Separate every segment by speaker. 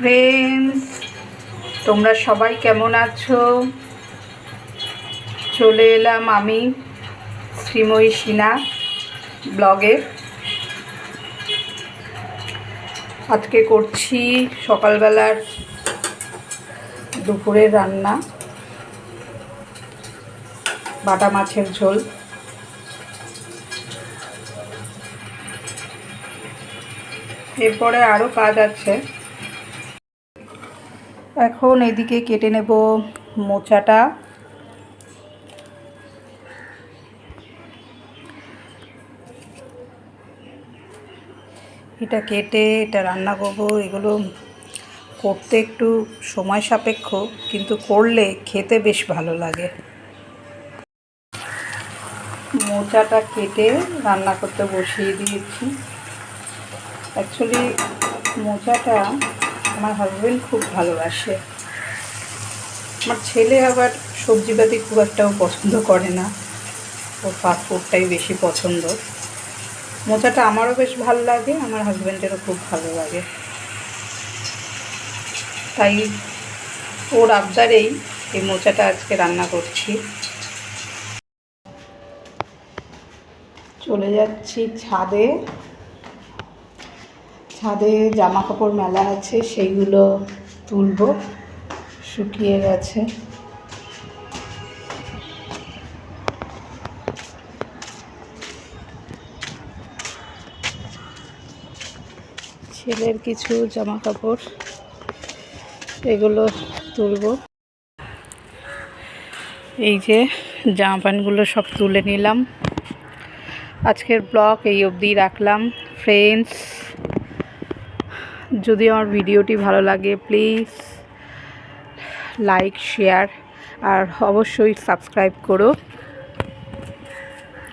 Speaker 1: Friends, তোমরা সবাই কেমন আছো? চলে এলাম আমি শ্রীময়ী সিনহা ব্লগে। আজকে করছি সকালবেলার দুপুরের রান্না, বাটা মাছের ঝোল। এরপরে আরও কাজ আছে। এখন এদিকে কেটে নেব মোচাটা। এটা কেটে এটা রান্না করব। এগুলো করতে একটু সময় সাপেক্ষ, কিন্তু করলে খেতে বেশ ভালো লাগে। মোচাটা কেটে রান্না করতে বসিয়ে দিয়েছি। অ্যাকচুয়ালি মোচাটা আমার হাজব্যান্ড খুব ভালোবাসে। আমার ছেলে আবার সবজিপাতি খুব একটাও পছন্দ করে না, ওর ফাস্ট ফুডটাই বেশি পছন্দ। মোচাটা আমারও বেশ ভালো লাগে, আমার হাজব্যান্ডেরও খুব ভালো লাগে, তাই ওর আবদারেই এই মোচাটা আজকে রান্না করছি। চলে যাচ্ছি ছাদে। ছাদে জামা কাপড় মেলা আছে, সেইগুলো তুলব, শুকিয়ে গেছে। ছেলের কিছু জামা কাপড়, এগুলো তুলব। এই যে জামা প্যান্টগুলো সব তুলে নিলাম। আজকের ব্লগ এই অবধি রাখলাম। ফ্রেন্ডস, যদি আমার ভিডিওটি ভালো লাগে প্লিজ লাইক, শেয়ার আর অবশ্যই সাবস্ক্রাইব করো।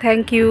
Speaker 1: Thank you.